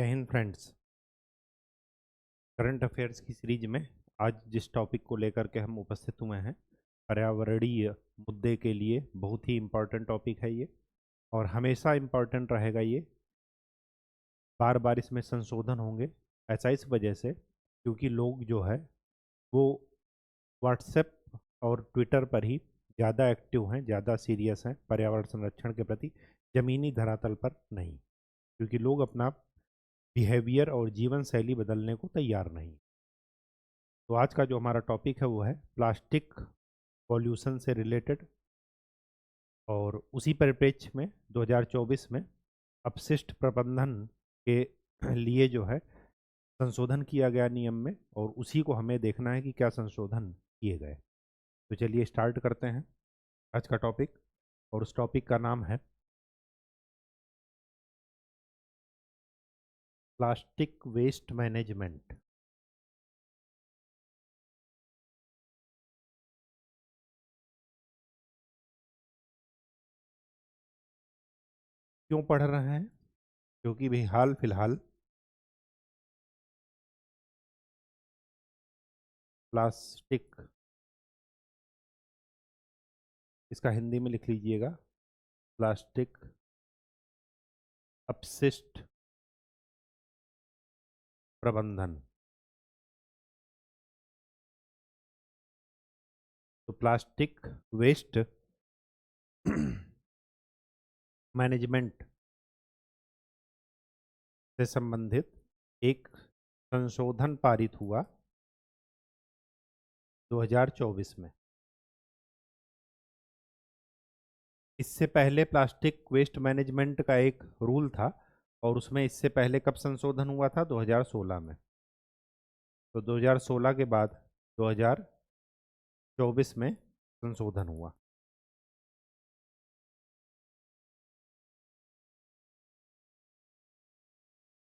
जय Hind friends. Current affairs की series में आज जिस टॉपिक को लेकर के हम उपस्थित हुए हैं, पर्यावरणीय मुद्दे के लिए बहुत ही इम्पोर्टेंट टॉपिक है ये, और हमेशा इम्पोर्टेंट रहेगा ये। बार बार इसमें संशोधन होंगे, ऐसा इस वजह से क्योंकि लोग जो है वो व्हाट्सएप और ट्विटर पर ही ज़्यादा एक्टिव हैं, ज़्यादा सीरियस हैं पर्यावरण संरक्षण के प्रति, ज़मीनी धरातल पर नहीं, क्योंकि लोग अपना बिहेवियर और जीवन शैली बदलने को तैयार नहीं। तो आज का जो हमारा टॉपिक है वो है प्लास्टिक पॉल्यूशन से रिलेटेड, और उसी परिप्रेक्ष्य में 2024 में अपशिष्ट प्रबंधन के लिए जो है संशोधन किया गया नियम में, और उसी को हमें देखना है कि क्या संशोधन किए गए। तो चलिए स्टार्ट करते हैं आज का टॉपिक, और उस टॉपिक का नाम है प्लास्टिक वेस्ट मैनेजमेंट। क्यों पढ़ रहे हैं? क्योंकि भी हाल फिलहाल प्लास्टिक, इसका हिंदी में लिख लीजिएगा, प्लास्टिक अपशिष्ट प्रबंधन। तो प्लास्टिक वेस्ट मैनेजमेंट से संबंधित एक संशोधन पारित हुआ 2024 में। इससे पहले प्लास्टिक वेस्ट मैनेजमेंट का एक रूल था, और उसमें इससे पहले कब संशोधन हुआ था? 2016 में। तो 2016 के बाद 2024 में संशोधन हुआ।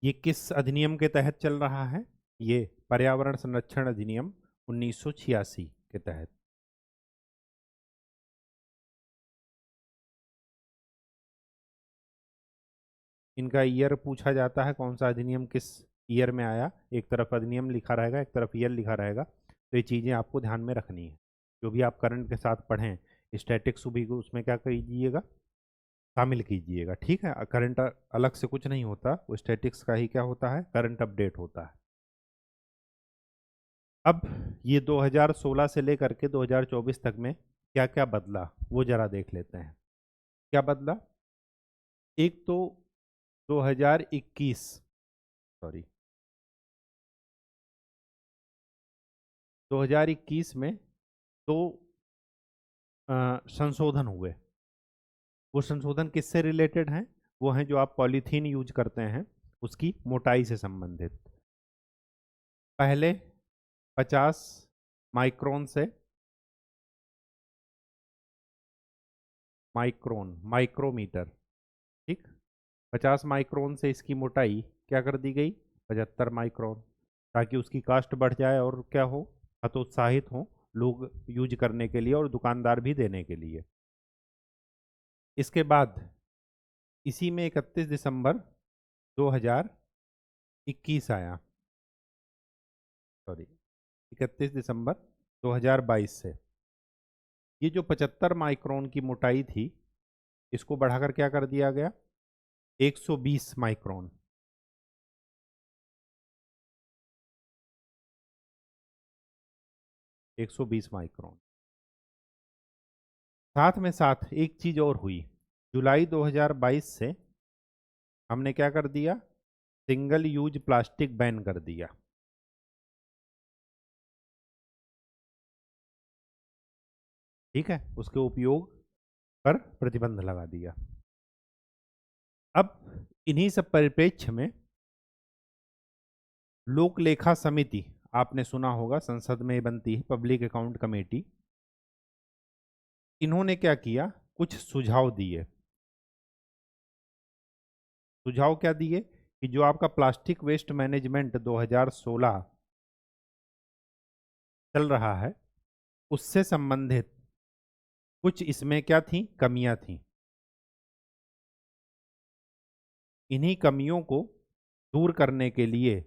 ये किस अधिनियम के तहत चल रहा है? ये पर्यावरण संरक्षण अधिनियम 1986 के तहत। इनका ईयर पूछा जाता है, कौन सा अधिनियम किस ईयर में आया। एक तरफ अधिनियम लिखा रहेगा, एक तरफ ईयर लिखा रहेगा, तो ये चीज़ें आपको ध्यान में रखनी है। जो भी आप करंट के साथ पढ़ें, स्टैटिक्स भी को उसमें क्या कीजिएगा, शामिल कीजिएगा। ठीक है, करंट अलग से कुछ नहीं होता, वो स्टैटिक्स का ही क्या होता है, करंट अपडेट होता है। अब ये 2016 से लेकर के 2024 तक में क्या क्या बदला वो जरा देख लेते हैं। क्या बदला? एक तो 2021 सॉरी 2021 में दो संशोधन हुए। वो संशोधन किससे रिलेटेड हैं? वो हैं जो आप पॉलीथीन यूज करते हैं उसकी मोटाई से संबंधित। पहले 50 माइक्रोन से, माइक्रोमीटर, ठीक, 50 माइक्रोन से इसकी मोटाई क्या कर दी गई, 75 माइक्रोन, ताकि उसकी कास्ट बढ़ जाए और क्या हो, हतोत्साहित हो लोग यूज करने के लिए और दुकानदार भी देने के लिए। इसके बाद इसी में 31 दिसंबर 2021 आया, सॉरी 31 दिसंबर 2022 से ये जो 75 माइक्रोन की मोटाई थी, इसको बढ़ाकर क्या कर दिया गया, 120 माइक्रोन। 120 माइक्रोन। साथ में साथ एक चीज और हुई, जुलाई 2022 से हमने क्या कर दिया, सिंगल यूज प्लास्टिक बैन कर दिया। ठीक है, उसके उपयोग पर प्रतिबंध लगा दिया। अब इन्हीं सब परिप्रेक्ष्य में लोक लेखा समिति, आपने सुना होगा, संसद में बनती है पब्लिक अकाउंट कमेटी, इन्होंने क्या किया, कुछ सुझाव दिए। सुझाव क्या दिए कि जो आपका प्लास्टिक वेस्ट मैनेजमेंट 2016 चल रहा है उससे संबंधित कुछ इसमें क्या थी, कमियां थी। इन्हीं कमियों को दूर करने के लिए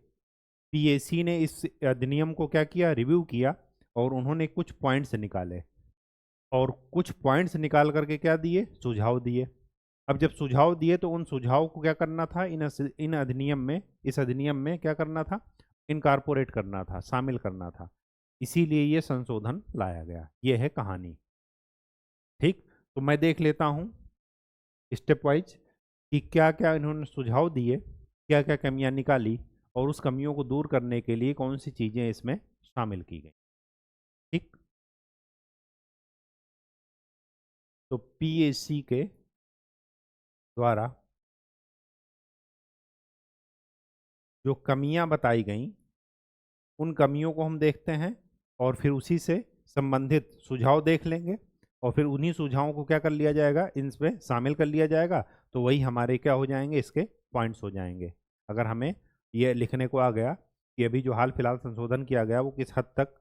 पीएसी ने इस अधिनियम को क्या किया, रिव्यू किया, और उन्होंने कुछ पॉइंट्स निकाले, और कुछ पॉइंट्स निकाल करके क्या दिए, सुझाव दिए। अब जब सुझाव दिए तो उन सुझाव को क्या करना था, इन अधिनियम में, इस अधिनियम में क्या करना था, इनकारपोरेट करना था, शामिल करना था। इसीलिए ये संशोधन लाया गया। ये है कहानी। ठीक, तो मैं देख लेता हूँ स्टेप वाइज कि क्या क्या इन्होंने सुझाव दिए, क्या क्या कमियां निकाली, और उस कमियों को दूर करने के लिए कौन सी चीज़ें इसमें शामिल की गई। ठीक, तो पीएसी के द्वारा जो कमियां बताई गई, उन कमियों को हम देखते हैं, और फिर उसी से संबंधित सुझाव देख लेंगे, और फिर उन्हीं सुझावों को क्या कर लिया जाएगा, इनमें शामिल कर लिया जाएगा। तो वही हमारे क्या हो जाएंगे, इसके पॉइंट्स हो जाएंगे। अगर हमें ये लिखने को आ गया कि अभी जो हाल फिलहाल संशोधन किया गया वो किस हद तक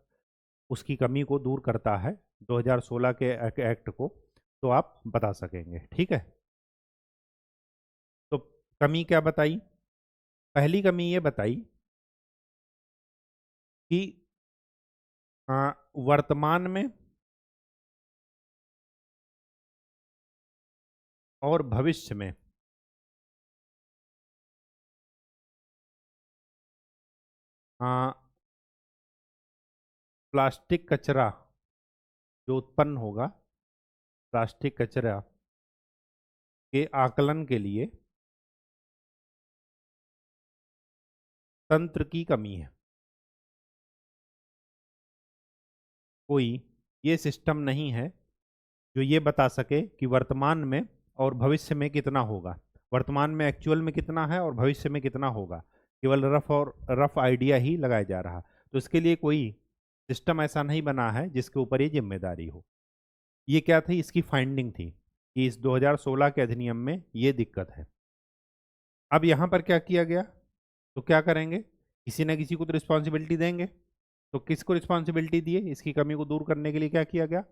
उसकी कमी को दूर करता है 2016 के एक्ट को, तो आप बता सकेंगे। ठीक है, तो कमी क्या बताई, पहली कमी ये बताई कि वर्तमान में और भविष्य में प्लास्टिक कचरा जो उत्पन्न होगा, प्लास्टिक कचरा के आकलन के लिए तंत्र की कमी है। कोई ये सिस्टम नहीं है जो ये बता सके कि वर्तमान में और भविष्य में कितना होगा, वर्तमान में एक्चुअल में कितना है और भविष्य में कितना होगा। केवल रफ आइडिया ही लगाया जा रहा। तो इसके लिए कोई सिस्टम ऐसा नहीं बना है जिसके ऊपर ये जिम्मेदारी हो। ये क्या थी, इसकी फाइंडिंग थी कि इस 2016 के अधिनियम में ये दिक्कत है। अब यहाँ पर क्या किया गया, तो क्या करेंगे, किसी न किसी को तो रिस्पॉन्सिबिलिटी देंगे। तो किसको रिस्पॉन्सिबिलिटी दिए, इसकी कमी को दूर करने के लिए क्या किया गया,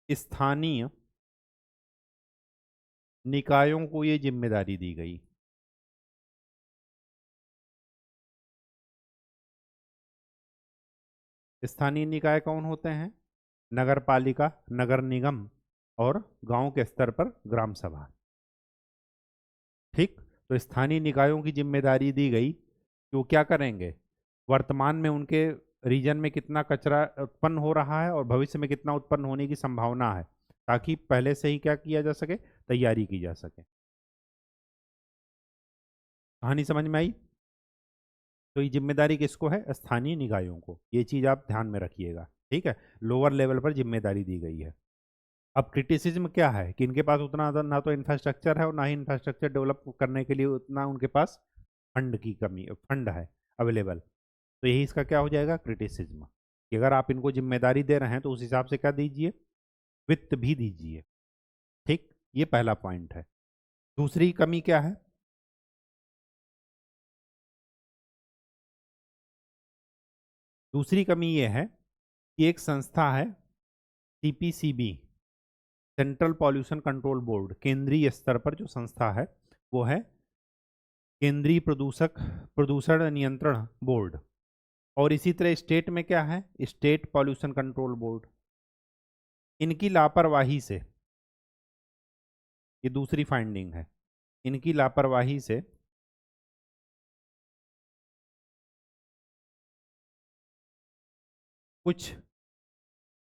स्थानीय निकायों को ये जिम्मेदारी दी गई। स्थानीय निकाय कौन होते हैं, नगर पालिका, नगर निगम, और गांव के स्तर पर ग्राम सभा। ठीक, तो स्थानीय निकायों की जिम्मेदारी दी गई कि वो क्या करेंगे, वर्तमान में उनके रीजन में कितना कचरा उत्पन्न हो रहा है और भविष्य में कितना उत्पन्न होने की संभावना है, ताकि पहले से ही क्या किया जा सके, तैयारी की जा सके। कहानी समझ में आई। तो ये जिम्मेदारी किसको है, स्थानीय निकायों को। ये चीज़ आप ध्यान में रखिएगा। ठीक है, लोअर लेवल पर जिम्मेदारी दी गई है। अब क्रिटिसिज्म क्या है कि इनके पास उतना ना तो इंफ्रास्ट्रक्चर है और ना ही इंफ्रास्ट्रक्चर डेवलप करने के लिए उतना उनके पास फंड की कमी, फंड है अवेलेबल। तो यही इसका क्या हो जाएगा, क्रिटिसिज्म, कि अगर आप इनको जिम्मेदारी दे रहे हैं तो उस हिसाब से क्या दीजिए, वित्त भी दीजिए। ठीक, ये पहला पॉइंट है। दूसरी कमी क्या है, दूसरी कमी ये है कि एक संस्था है CPCB, central pollution control board, केंद्रीय स्तर पर जो संस्था है वो है केंद्रीय प्रदूषण नियंत्रण बोर्ड। और इसी तरह स्टेट में क्या है, स्टेट पॉल्यूशन कंट्रोल बोर्ड। इनकी लापरवाही से, ये दूसरी फाइंडिंग है, इनकी लापरवाही से कुछ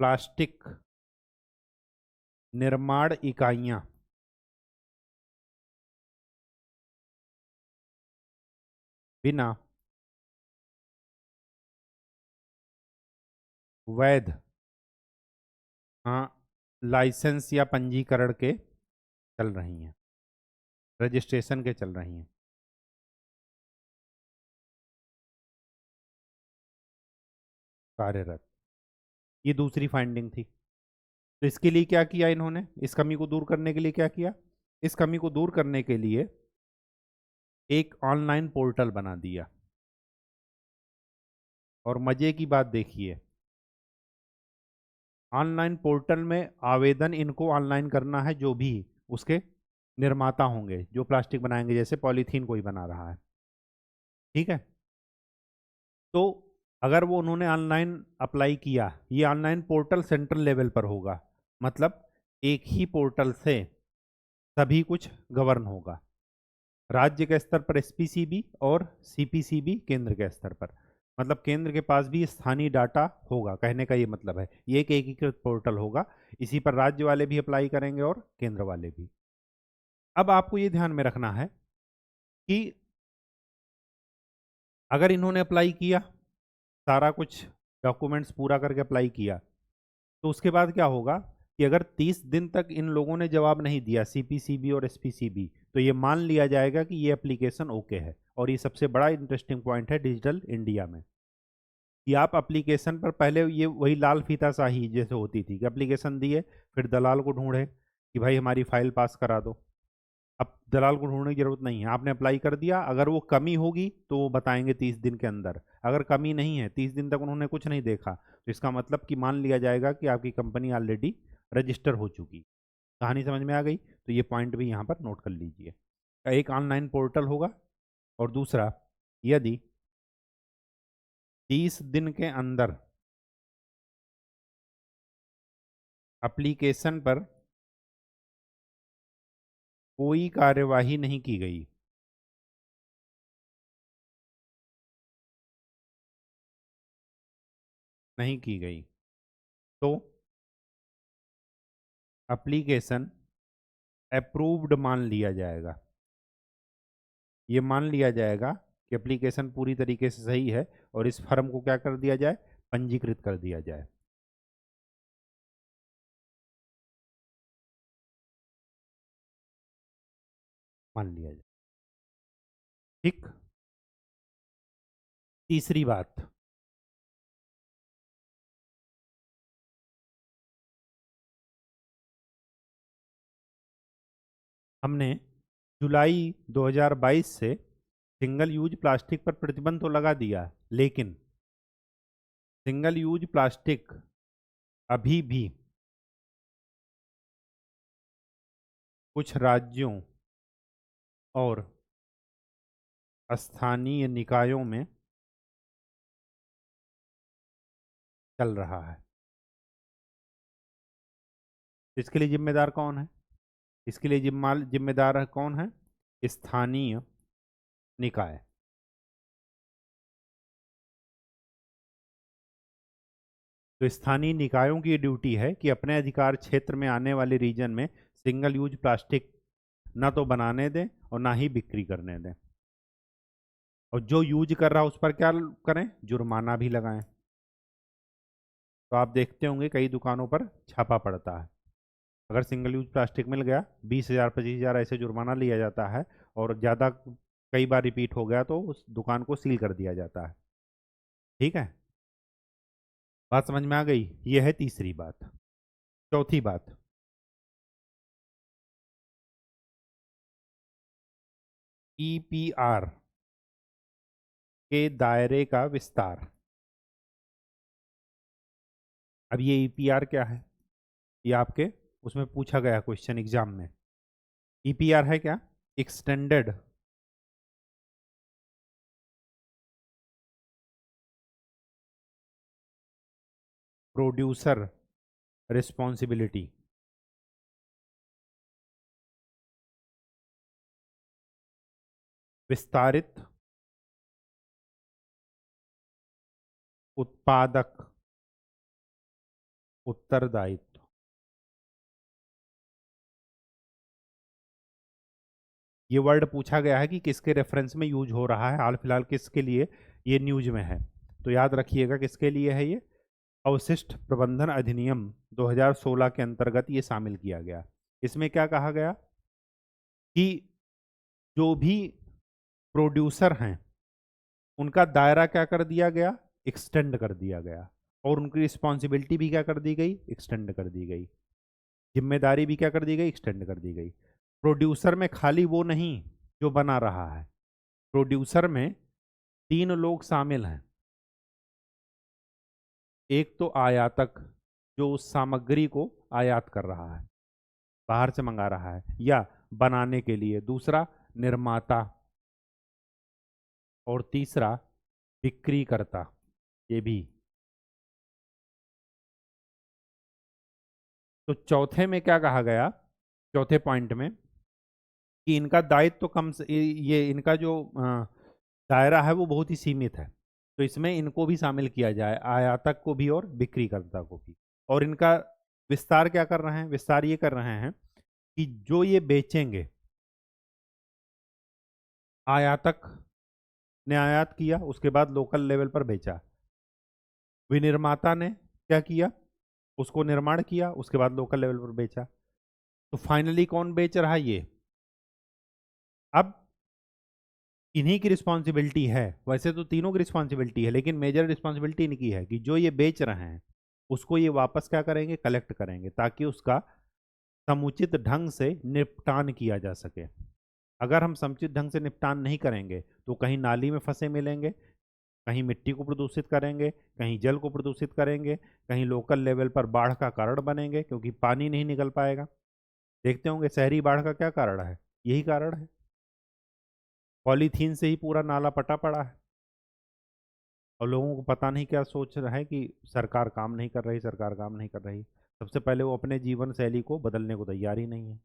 प्लास्टिक निर्माण इकाइयां बिना वैध लाइसेंस या पंजीकरण के चल रही हैं, रजिस्ट्रेशन के चल रही हैं, कार्यरत। ये दूसरी फाइंडिंग थी। तो इसके लिए क्या किया इन्होंने, इस कमी को दूर करने के लिए क्या किया, इस कमी को दूर करने के लिए एक ऑनलाइन पोर्टल बना दिया। और मजे की बात देखिए, ऑनलाइन पोर्टल में आवेदन इनको ऑनलाइन करना है, जो भी उसके निर्माता होंगे जो प्लास्टिक बनाएंगे, जैसे पॉलीथीन कोई बना रहा है, ठीक है। तो अगर वो उन्होंने ऑनलाइन अप्लाई किया, ये ऑनलाइन पोर्टल सेंट्रल लेवल पर होगा, मतलब एक ही पोर्टल से सभी कुछ गवर्न होगा। राज्य के स्तर पर एसपीसीबी और सीपीसीबी केंद्र के स्तर पर, मतलब केंद्र के पास भी स्थानीय डाटा होगा, कहने का ये मतलब है ये एक एकीकृत पोर्टल होगा। इसी पर राज्य वाले भी अप्लाई करेंगे और केंद्र वाले भी। अब आपको ये ध्यान में रखना है कि अगर इन्होंने अप्लाई किया, सारा कुछ डॉक्यूमेंट्स पूरा करके अप्लाई किया, तो उसके बाद क्या होगा कि अगर 30 दिन तक इन लोगों ने जवाब नहीं दिया, सीपीसीबी और एसपीसीबी, तो ये मान लिया जाएगा कि ये एप्लीकेशन ओके है। और ये सबसे बड़ा इंटरेस्टिंग पॉइंट है डिजिटल इंडिया में, कि आप एप्लीकेशन पर पहले ये वही लाल फीता शाही जैसे होती थी कि एप्लीकेशन दिए, फिर दलाल को ढूंढे कि भाई हमारी फाइल पास करा दो। अब दलाल को ढूंढने की जरूरत नहीं है, आपने अप्लाई कर दिया, अगर वो कमी होगी तो वो बताएंगे 30 दिन के अंदर। अगर कमी नहीं है, 30 दिन तक उन्होंने कुछ नहीं देखा, तो इसका मतलब कि मान लिया जाएगा कि आपकी कंपनी ऑलरेडी रजिस्टर हो चुकी। कहानी समझ में आ गई? तो ये पॉइंट भी यहाँ पर नोट कर लीजिए। एक ऑनलाइन पोर्टल होगा, और दूसरा, यदि 30 दिन के अंदर एप्लीकेशन पर कोई कार्यवाही नहीं की गई, नहीं की गई, तो एप्लीकेशन अप्रूव्ड मान लिया जाएगा। ये मान लिया जाएगा कि एप्लीकेशन पूरी तरीके से सही है, और इस फर्म को क्या कर दिया जाए, पंजीकृत कर दिया जाए। मान लिया जाए। ठीक। तीसरी बात, हमने जुलाई 2022 से सिंगल यूज प्लास्टिक पर प्रतिबंध तो लगा दिया, लेकिन सिंगल यूज प्लास्टिक अभी भी कुछ राज्यों और स्थानीय निकायों में चल रहा है। इसके लिए जिम्मेदार कौन है? इसके लिए जिम्मेदार है कौन है? स्थानीय निकाय। तो स्थानीय निकायों की ड्यूटी है कि अपने अधिकार क्षेत्र में आने वाले रीजन में सिंगल यूज प्लास्टिक ना तो बनाने दें और ना ही बिक्री करने दें। और जो यूज कर रहा है उस पर क्या करें, जुर्माना भी लगाएं। तो आप देखते होंगे कई दुकानों पर छापा पड़ता है, अगर सिंगल यूज प्लास्टिक मिल गया 20,000 25,000 ऐसे जुर्माना लिया जाता है, और ज़्यादा कई बार रिपीट हो गया तो उस दुकान को सील कर दिया जाता है। ठीक है, बात समझ में आ गई? यह है तीसरी बात। चौथी बात, ईपीआर के दायरे का विस्तार। अब ये ईपीआर क्या है, ये आपके उसमें पूछा गया क्वेश्चन एग्जाम में। ईपीआर है क्या? Extended producer responsibility. विस्तारित उत्पादक उत्तरदायित्व। ये वर्ड पूछा गया है कि किसके रेफरेंस में यूज हो रहा है, हाल फिलहाल किसके लिए ये न्यूज में है। तो याद रखिएगा किसके लिए है ये, अवशिष्ट प्रबंधन अधिनियम 2016 के अंतर्गत ये शामिल किया गया। इसमें क्या कहा गया कि जो भी प्रोड्यूसर हैं उनका दायरा क्या कर दिया गया, एक्सटेंड कर दिया गया, और उनकी रिस्पॉन्सिबिलिटी भी क्या कर दी गई, एक्सटेंड कर दी गई। जिम्मेदारी भी क्या कर दी गई, एक्सटेंड कर दी गई। प्रोड्यूसर में खाली वो नहीं जो बना रहा है, प्रोड्यूसर में 3 लोग शामिल हैं। एक तो आयातक, जो उस सामग्री को आयात कर रहा है, बाहर से मंगा रहा है या बनाने के लिए। दूसरा निर्माता, और तीसरा बिक्रीकर्ता, ये भी। तो चौथे में क्या कहा गया, चौथे पॉइंट में, कि इनका दायित्व तो कम से ये इनका जो दायरा है वो बहुत ही सीमित है। तो इसमें इनको भी शामिल किया जाए, आयातक को भी और बिक्रीकर्ता को भी। और इनका विस्तार क्या कर रहे हैं, विस्तार ये कर रहे हैं कि जो ये बेचेंगे, आयातक ने आयात किया, उसके बाद लोकल लेवल पर बेचा, विनिर्माता ने क्या किया, उसको निर्माण किया, उसके बाद लोकल लेवल पर बेचा। तो फाइनली कौन बेच रहा है, ये। अब इन्हीं की रिस्पॉन्सिबिलिटी है, वैसे तो तीनों की रिस्पॉन्सिबिलिटी है, लेकिन मेजर रिस्पॉन्सिबिलिटी इनकी है कि जो ये बेच रहे हैं उसको ये वापस क्या करेंगे, कलेक्ट करेंगे, ताकि उसका समुचित ढंग से निपटान किया जा सके। अगर हम समुचित ढंग से निपटान नहीं करेंगे तो कहीं नाली में फंसे मिलेंगे, कहीं मिट्टी को प्रदूषित करेंगे, कहीं जल को प्रदूषित करेंगे, कहीं लोकल लेवल पर बाढ़ का कारण बनेंगे, क्योंकि पानी नहीं निकल पाएगा। देखते होंगे शहरी बाढ़ का क्या कारण है, यही कारण है, पॉलीथीन से ही पूरा नाला पटा पड़ा है। और लोगों को पता नहीं क्या सोच रहा है कि सरकार काम नहीं कर रही, सरकार काम नहीं कर रही। सबसे पहले वो अपने जीवन शैली को बदलने को तैयार ही नहीं है।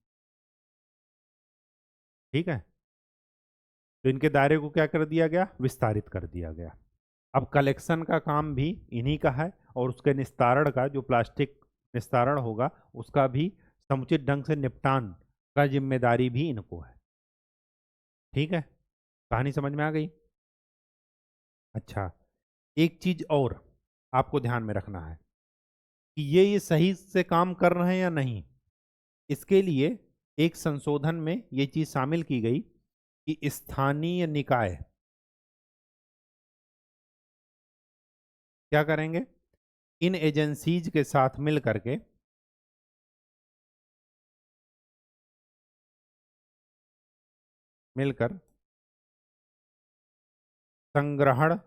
ठीक है, तो इनके दायरे को क्या कर दिया गया, विस्तारित कर दिया गया। अब कलेक्शन का काम भी इन्हीं का है, और उसके निस्तारण का, जो प्लास्टिक निस्तारण होगा उसका भी समुचित ढंग से निपटान का जिम्मेदारी भी इनको है। ठीक है, कहानी समझ में आ गई। अच्छा, एक चीज और आपको ध्यान में रखना है कि ये सही से काम कर रहे हैं या नहीं। इसके लिए एक संशोधन में ये चीज शामिल की गई कि स्थानीय निकाय क्या करेंगे, इन एजेंसीज के साथ मिल करके मिलकर संग्रहण,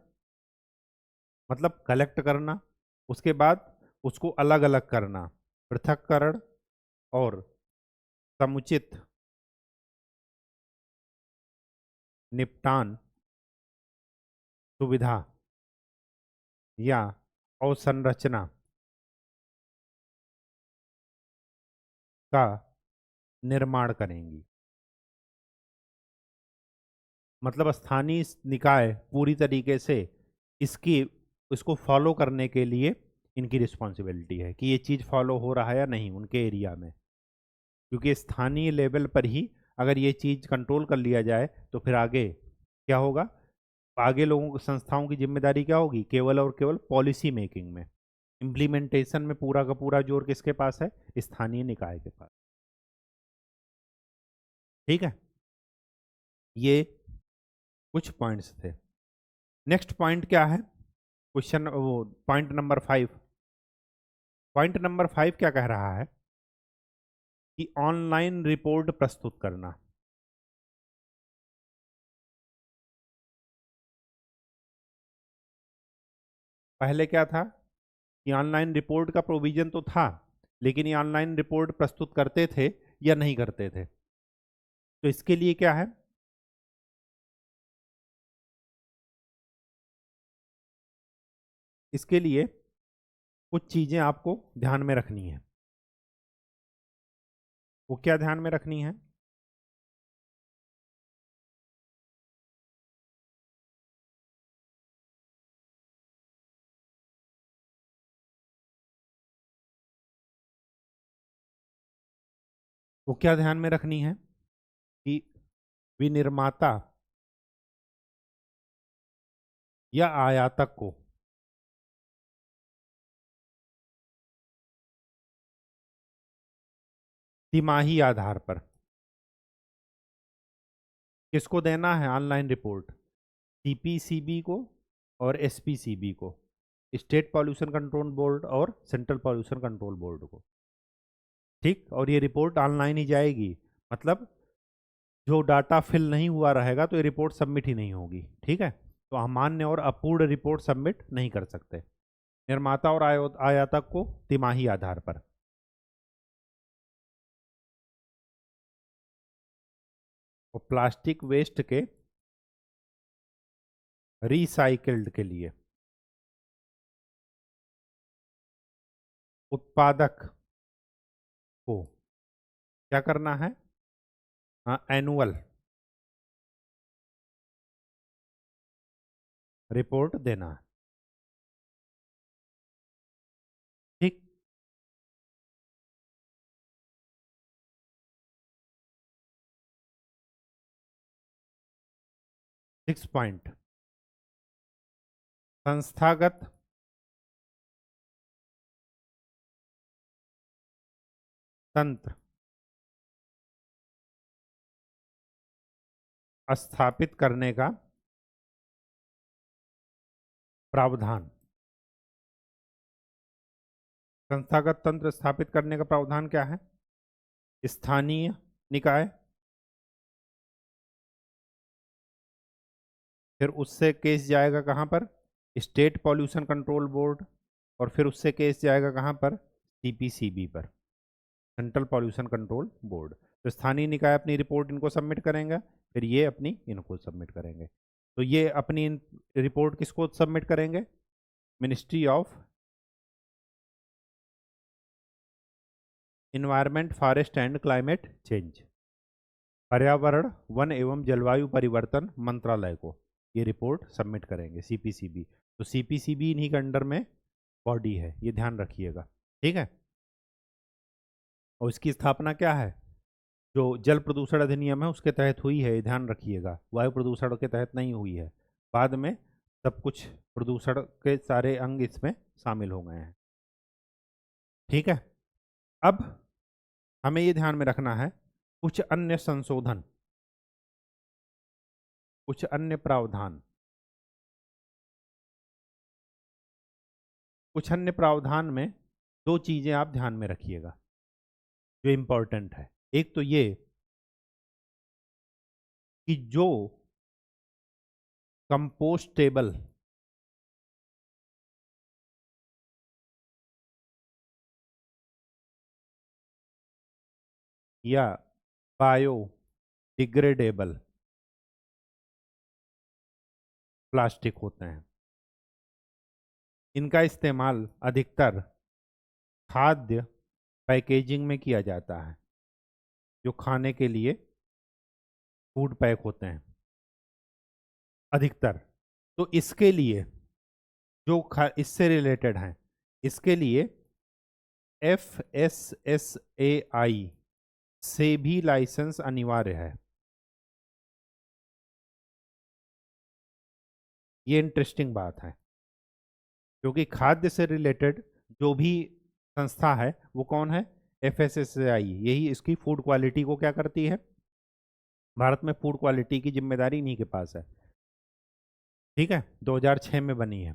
मतलब कलेक्ट करना, उसके बाद उसको अलग अलग करना, पृथक्करण, और समुचित निपटान सुविधा या अवसंरचना का निर्माण करेंगी। मतलब स्थानीय निकाय पूरी तरीके से इसकी इसको फॉलो करने के लिए इनकी रिस्पॉन्सिबिलिटी है कि ये चीज़ फॉलो हो रहा है या नहीं उनके एरिया में। क्योंकि स्थानीय लेवल पर ही अगर ये चीज़ कंट्रोल कर लिया जाए तो फिर आगे क्या होगा, आगे लोगों को, संस्थाओं की जिम्मेदारी क्या होगी, केवल और केवल पॉलिसी मेकिंग में। इम्प्लीमेंटेशन में पूरा का पूरा जोर किसके पास है, स्थानीय निकाय के पास। ठीक है, ये कुछ पॉइंट्स थे। नेक्स्ट पॉइंट क्या है, क्वेश्चन वो पॉइंट नंबर 5। पॉइंट नंबर 5 क्या कह रहा है कि ऑनलाइन रिपोर्ट प्रस्तुत करना। पहले क्या था कि ऑनलाइन रिपोर्ट का प्रोविजन तो था, लेकिन ये ऑनलाइन रिपोर्ट प्रस्तुत करते थे या नहीं करते थे। तो इसके लिए क्या है, इसके लिए कुछ चीजें आपको ध्यान में रखनी है। वो क्या ध्यान में रखनी है, वो क्या ध्यान में रखनी है कि विनिर्माता या आयातक को तिमाही आधार पर किसको देना है ऑनलाइन रिपोर्ट, सीपीसीबी को और एसपीसीबी को, स्टेट पॉल्यूशन कंट्रोल बोर्ड और सेंट्रल पॉल्यूशन कंट्रोल बोर्ड को। ठीक, और ये रिपोर्ट ऑनलाइन ही जाएगी, मतलब जो डाटा फिल नहीं हुआ रहेगा तो ये रिपोर्ट सबमिट ही नहीं होगी। ठीक है, तो अमान्य और अपूर्ण रिपोर्ट सबमिट नहीं कर सकते, निर्माता और आयातक को तिमाही आधार पर। और प्लास्टिक वेस्ट के रिसाइकिल्ड के लिए उत्पादक को क्या करना है? हाँ, एनुअल रिपोर्ट देना है। ठीक। 6 पॉइंट, संस्थागत तंत्र स्थापित करने का प्रावधान। संस्थागत तंत्र स्थापित करने का प्रावधान क्या है? स्थानीय निकाय, फिर उससे केस जाएगा कहाँ पर? स्टेट पॉल्यूशन कंट्रोल बोर्ड, और फिर उससे केस जाएगा कहाँ पर? सीपीसीबी पर, सेंट्रल पॉल्यूशन कंट्रोल बोर्ड। तो स्थानीय निकाय अपनी रिपोर्ट इनको सबमिट करेंगे, फिर ये अपनी इनको सबमिट करेंगे। तो ये अपनी रिपोर्ट किसको सबमिट करेंगे? Ministry of environment, forest and climate change, पर्यावरण, वन एवं जलवायु परिवर्तन मंत्रालय को ये रिपोर्ट सबमिट करेंगे, सीपीसीबी। तो सीपीसीबी इन्हीं के अंडर में बॉडी है, ये ध्यान रखिएगा। ठीक है। और इसकी स्थापना क्या है? जो जल प्रदूषण अधिनियम है उसके तहत हुई है, ये ध्यान रखिएगा। वायु प्रदूषण के तहत नहीं हुई है, बाद में सब कुछ प्रदूषण के सारे अंग इसमें शामिल हो गए हैं। ठीक है। अब हमें ये ध्यान में रखना है, कुछ अन्य संशोधन, कुछ अन्य प्रावधान, कुछ अन्य प्रावधान में दो चीजें आप ध्यान में रखिएगा जो इंपॉर्टेंट है। एक तो ये कि जो कंपोस्टेबल या बायोडिग्रेडेबल प्लास्टिक होते हैं, इनका इस्तेमाल अधिकतर खाद्य पैकेजिंग में किया जाता है, जो खाने के लिए फूड पैक होते हैं अधिकतर। तो इसके लिए जो इससे रिलेटेड हैं, इसके लिए FSSAI से भी लाइसेंस अनिवार्य है। ये इंटरेस्टिंग बात है, क्योंकि खाद्य से रिलेटेड जो भी संस्था है वो कौन है? FSSAI। यही इसकी फूड क्वालिटी को क्या करती है? भारत में फूड क्वालिटी की जिम्मेदारी इन्हीं के पास है। ठीक है, 2006 में बनी है,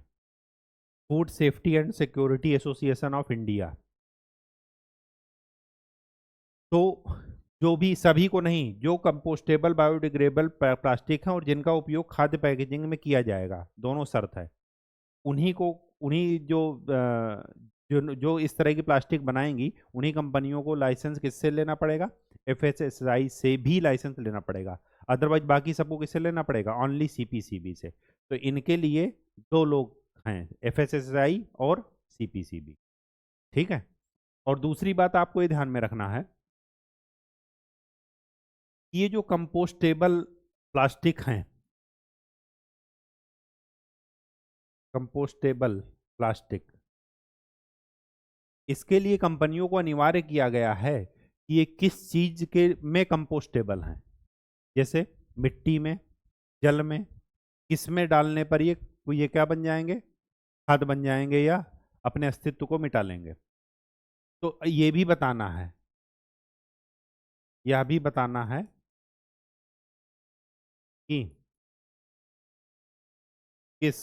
food safety and security association of India. तो जो भी, सभी को नहीं, जो कंपोस्टेबल बायोडिग्रेडेबल प्लास्टिक है और जिनका उपयोग खाद्य पैकेजिंग में किया जाएगा, दोनों शर्त है, उन्हीं को, उन्हीं जो इस तरह की प्लास्टिक बनाएंगी, उन्हीं कंपनियों को लाइसेंस किससे लेना पड़ेगा? FSSAI से भी लाइसेंस लेना पड़ेगा। अदरवाइज बाकी सबको किससे लेना पड़ेगा? ओनली सीपीसीबी से। तो इनके लिए दो लोग हैं, FSSAI और सीपीसीबी। ठीक है। और दूसरी बात आपको ये ध्यान में रखना है, ये जो कंपोस्टेबल प्लास्टिक हैं, कंपोस्टेबल प्लास्टिक, इसके लिए कंपनियों को अनिवार्य किया गया है कि ये किस चीज के में कंपोस्टेबल हैं। जैसे मिट्टी में, जल में, किस में डालने पर ये क्या बन जाएंगे? खाद बन जाएंगे या अपने अस्तित्व को मिटा लेंगे। तो ये भी बताना है, यह भी बताना है कि किस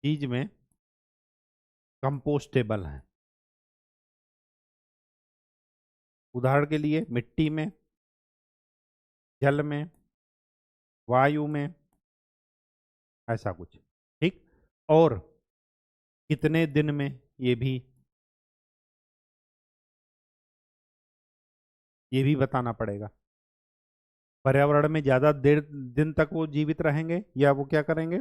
चीज में कंपोस्टेबल है। उदाहरण के लिए मिट्टी में, जल में, वायु में, ऐसा कुछ। ठीक। और कितने दिन में, ये भी बताना पड़ेगा। पर्यावरण में ज़्यादा देर दिन तक वो जीवित रहेंगे, या वो क्या करेंगे,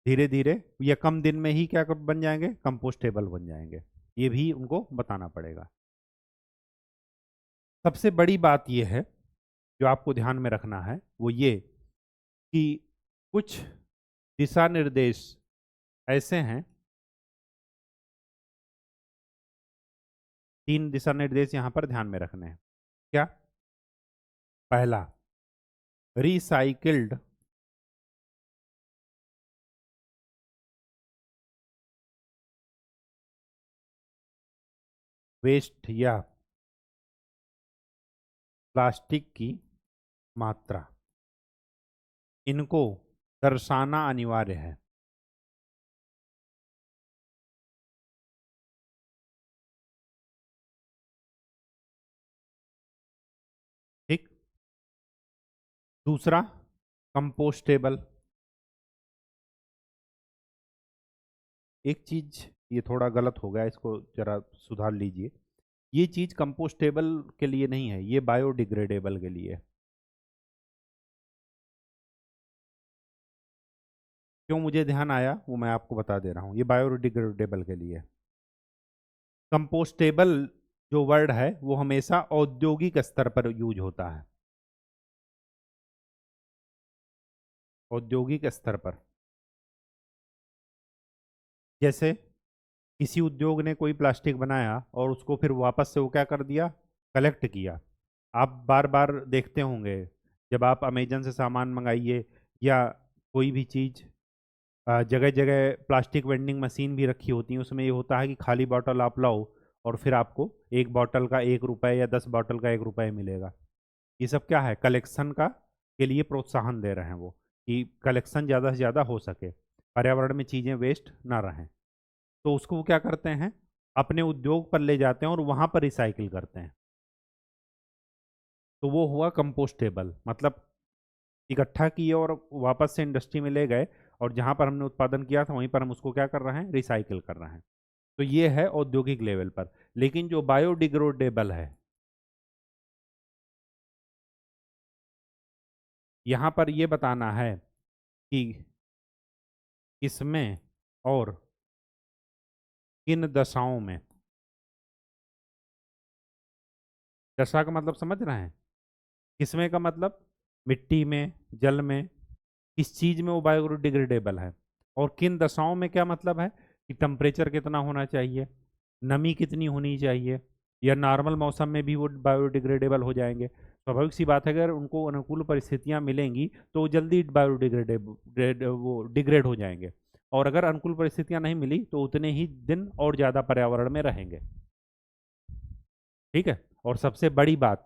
धीरे धीरे या कम दिन में ही क्या बन जाएंगे, कंपोस्टेबल बन जाएंगे। ये भी उनको बताना पड़ेगा। सबसे बड़ी बात ये है जो आपको ध्यान में रखना है, वो ये कि कुछ दिशा निर्देश ऐसे हैं, 3 दिशा निर्देश यहाँ पर ध्यान में रखने हैं। क्या? पहला, रिसाइकिल्ड वेस्ट या प्लास्टिक की मात्रा, इनको दर्शाना अनिवार्य है। ठीक। दूसरा, कंपोस्टेबल। एक चीज ये थोड़ा गलत हो गया, इसको जरा सुधार लीजिए। ये चीज कंपोस्टेबल के लिए नहीं है, ये बायोडिग्रेडेबल के लिए है। क्यों मुझे ध्यान आया वो मैं आपको बता दे रहा हूँ, ये बायोडिग्रेडेबल के लिए। कंपोस्टेबल जो वर्ड है वो हमेशा औद्योगिक स्तर पर यूज होता है, औद्योगिक स्तर पर। जैसे किसी उद्योग ने कोई प्लास्टिक बनाया और उसको फिर वापस से वो क्या कर दिया, कलेक्ट किया। आप बार बार देखते होंगे, जब आप अमेजन से सामान मंगाइए या कोई भी चीज़, जगह जगह प्लास्टिक वेंडिंग मशीन भी रखी होती है, उसमें ये होता है कि खाली बॉटल आप लाओ और फिर आपको एक बॉटल का 1 रुपये या 10 बॉटल का 1 रुपये मिलेगा। ये सब क्या है, कलेक्शन का के लिए प्रोत्साहन दे रहे हैं वो, कि कलेक्शन ज़्यादा से ज़्यादा हो सके, पर्यावरण में चीज़ें वेस्ट ना रहें। तो उसको वो क्या करते हैं, अपने उद्योग पर ले जाते हैं और वहाँ पर रिसाइकिल करते हैं। तो वो हुआ कंपोस्टेबल, मतलब इकट्ठा किए और वापस से इंडस्ट्री में ले गए, और जहाँ पर हमने उत्पादन किया था वहीं पर हम उसको क्या कर रहे हैं, रिसाइकिल कर रहे हैं। तो ये है औद्योगिक लेवल पर। लेकिन जो बायोडिग्रेडेबल है, यहाँ पर ये बताना है कि किसमें और किन दशाओं में, दशा का मतलब समझ रहे हैं, किसमें का मतलब मिट्टी में, जल में, किस चीज़ में वो बायोडिग्रेडेबल है, और किन दशाओं में क्या मतलब है कि टेम्परेचर कितना होना चाहिए, नमी कितनी होनी चाहिए, या नॉर्मल मौसम में भी वो बायोडिग्रेडेबल हो जाएंगे। स्वाभाविक सी बात है, अगर उनको अनुकूल परिस्थितियां मिलेंगी तो वो जल्दी बायोडिग्रेडेबल वो डिग्रेड हो जाएंगे, और अगर अनुकूल परिस्थितियां नहीं मिली तो उतने ही दिन और ज़्यादा पर्यावरण में रहेंगे। ठीक है। और सबसे बड़ी बात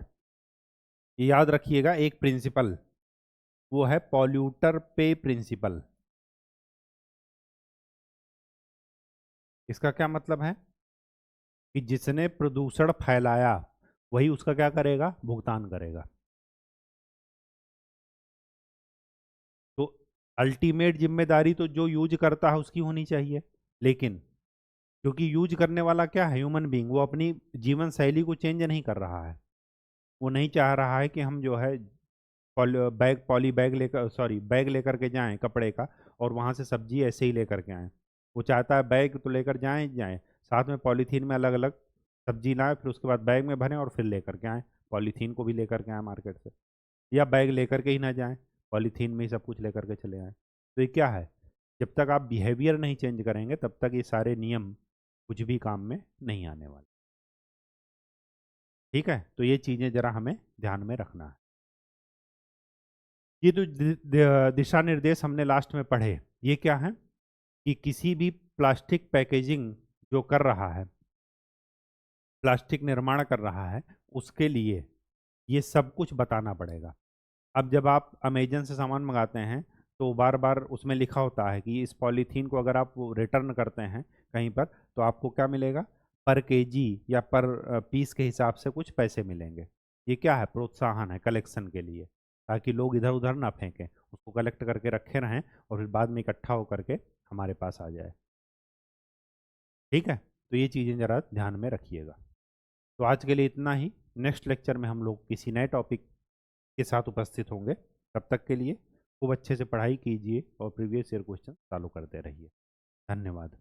ये याद रखिएगा, एक प्रिंसिपल, वो है पॉल्यूटर पे प्रिंसिपल। इसका क्या मतलब है कि जिसने प्रदूषण फैलाया वही उसका क्या करेगा, भुगतान करेगा। तो अल्टीमेट जिम्मेदारी तो जो यूज करता है उसकी होनी चाहिए। लेकिन क्योंकि यूज करने वाला क्या है, ह्यूमन बीइंग, वो अपनी जीवन शैली को चेंज नहीं कर रहा है। वो नहीं चाह रहा है कि हम जो है पॉली बैग लेकर, सॉरी, बैग लेकर के जाएं कपड़े का, और वहां से सब्जी ऐसे ही लेकर के आएं। वो चाहता है बैग तो लेकर जाएं जाएं, साथ में पॉलीथीन में अलग अलग सब्जी लाएं, फिर उसके बाद बैग में भरें और फिर लेकर के आएं, पॉलीथीन को भी लेकर के आएं मार्केट से। या बैग लेकर के ही ना जाएं, पॉलीथीन में ही सब कुछ लेकर के चले आएं। तो ये क्या है, जब तक आप बिहेवियर नहीं चेंज करेंगे तब तक ये सारे नियम कुछ भी काम में नहीं आने वाले। ठीक है। तो ये चीज़ें ज़रा हमें ध्यान में रखना है। ये जो दिशा निर्देश हमने लास्ट में पढ़े, ये क्या है कि किसी भी प्लास्टिक पैकेजिंग जो कर रहा है, प्लास्टिक निर्माण कर रहा है, उसके लिए ये सब कुछ बताना पड़ेगा। अब जब आप अमेजन से सामान मंगाते हैं तो बार बार उसमें लिखा होता है कि इस पॉलीथीन को अगर आप रिटर्न करते हैं कहीं पर, तो आपको क्या मिलेगा, पर केजी या पर पीस के हिसाब से कुछ पैसे मिलेंगे। ये क्या है, प्रोत्साहन है कलेक्शन के लिए, ताकि लोग इधर उधर ना फेंकें, उसको कलेक्ट करके रखे रहें और फिर बाद में इकट्ठा होकर के हमारे पास आ जाए। ठीक है। तो ये चीज़ें ज़रा ध्यान में रखिएगा। तो आज के लिए इतना ही। नेक्स्ट लेक्चर में हम लोग किसी नए टॉपिक के साथ उपस्थित होंगे। तब तक के लिए खूब अच्छे से पढ़ाई कीजिए और प्रीवियस ईयर क्वेश्चन चालू करते रहिए। धन्यवाद।